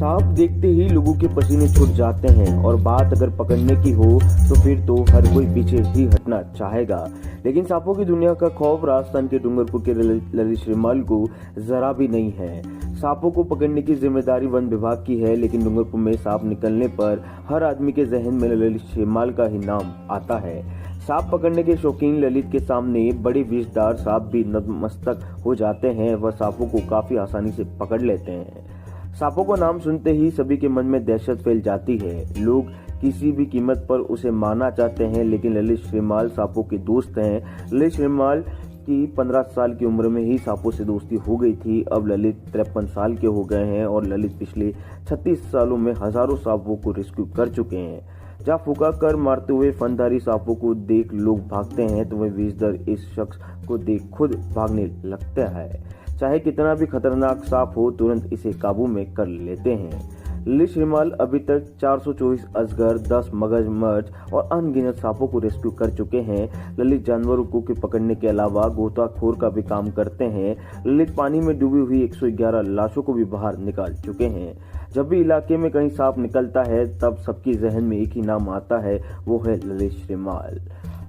सांप देखते ही लोगों के पसीने छूट जाते हैं और बात अगर पकड़ने की हो तो फिर तो हर कोई पीछे ही हटना चाहेगा। लेकिन सांपों की दुनिया का खौफ राजस्थान के डूंगरपुर के ललित श्रीमाल को जरा भी नहीं है। सांपों को पकड़ने की जिम्मेदारी वन विभाग की है, लेकिन डूंगरपुर में सांप निकलने पर हर आदमी के जहन में ललित श्रीमाल का ही नाम आता है। सांप पकड़ने के शौकीन ललित के सामने बड़े विषधार सांप भी नतमस्तक हो जाते हैं। वह सांपों को काफी आसानी से पकड़ लेते हैं। सांपों का नाम सुनते ही सभी के मन में दहशत फैल जाती है। लोग किसी भी कीमत पर उसे मारना चाहते हैं, लेकिन ललित श्रीमाल सांपों के दोस्त हैं। ललित श्रीमाल की 15 साल की उम्र में ही सांपों से दोस्ती हो गई थी। अब ललित 53 साल के हो गए हैं और ललित पिछले 36 सालों में हजारों सांपों को रेस्क्यू कर चुके हैं। जहाँ फुका कर मारते हुए फनधारी सांपों को देख लोग भागते हैं, तो वह विषधर इस शख्स को देख खुद भागने लगता है। चाहे कितना भी खतरनाक सांप हो, तुरंत इसे काबू में कर लेते हैं। ललित श्रीमाल अभी तक 424 अजगर, 10 मगरमच्छ और अनगिनत सांपों को रेस्क्यू कर चुके हैं। ललित जानवरों को पकड़ने के अलावा गोताखोर का भी काम करते हैं। ललित पानी में डूबी हुई 111 लाशों को भी बाहर निकाल चुके हैं। जब भी इलाके में कहीं सांप निकलता है, तब सबकी जहन में एक ही नाम आता है, वो है ललित श्रीमाल।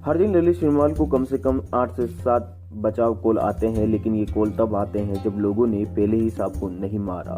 हर दिन ललित श्रीमाल को कम से कम 8 से 7 बचाव कॉल आते हैं, लेकिन ये कॉल तब आते हैं जब लोगों ने पहले ही सांप को नहीं मारा।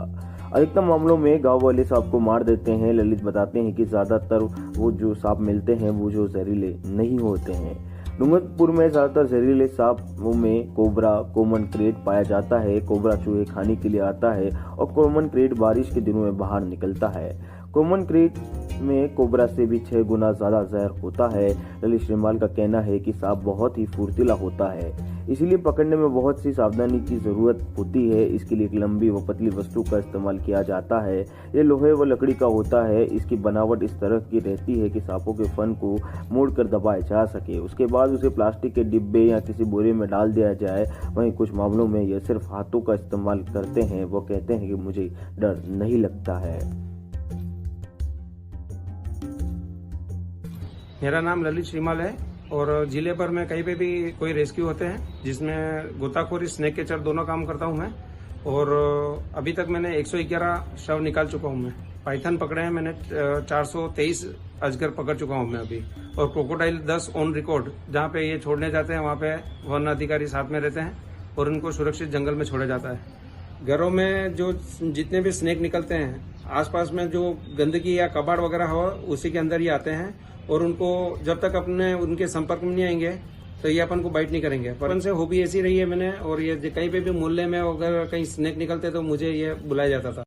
अधिकतर मामलों में गांव वाले सांप को मार देते हैं। ललित बताते हैं कि ज्यादातर वो जो सांप मिलते हैं वो जो जहरीले नहीं होते हैं। डूंगरपुर में ज्यादातर जहरीले सांपों में कोबरा, कॉमन क्रेट पाया जाता है। कोबरा चूहे खाने के लिए आता है और कॉमन क्रेट बारिश के दिनों में बाहर निकलता है। कॉमन क्रेट में कोबरा से भी 6 गुना ज्यादा जहर होता है। ललित श्रीमाल का कहना है कि सांप बहुत ही फुर्तीला होता है, इसीलिए पकड़ने में बहुत सी सावधानी की जरूरत होती है। इसके लिए एक लंबी व पतली वस्तु का इस्तेमाल किया जाता है। ये लोहे व लकड़ी का होता है। इसकी बनावट इस तरह की रहती है कि सांपों के फन को मोड़कर दबाया जा सके। उसके बाद उसे प्लास्टिक के डिब्बे या किसी बोरे में डाल दिया जाए। वहीं कुछ मामलों में यह सिर्फ हाथों का इस्तेमाल करते हैं। वो कहते हैं कि मुझे डर नहीं लगता है। मेरा नाम ललित श्रीमाल है और जिले भर में कहीं पे भी कोई रेस्क्यू होते हैं जिसमें गोताखोरी, स्नेक कैचर दोनों काम करता हूं मैं। और अभी तक मैंने 111 शव निकाल चुका हूं मैं। पाइथन पकड़े हैं मैंने, 423 अजगर पकड़ चुका हूं मैं अभी। और क्रोकोडाइल 10 ऑन रिकॉर्ड, जहां पे ये छोड़ने जाते हैं वहां पे वन अधिकारी साथ में रहते हैं और उनको सुरक्षित जंगल में छोड़ा जाता है। घरों में जो जितने भी स्नेक निकलते हैं, आसपास में जो गंदगी या कबाड़ वगैरह हो उसी के अंदर ही आते हैं और उनको जब तक अपने उनके संपर्क में नहीं आएंगे तो ये अपन को बाइट नहीं करेंगे। पर उनसे हॉबी ऐसी रही है मैंने, और ये कहीं पे भी मोहल्ले में अगर कहीं स्नेक निकलते तो मुझे ये बुलाया जाता था।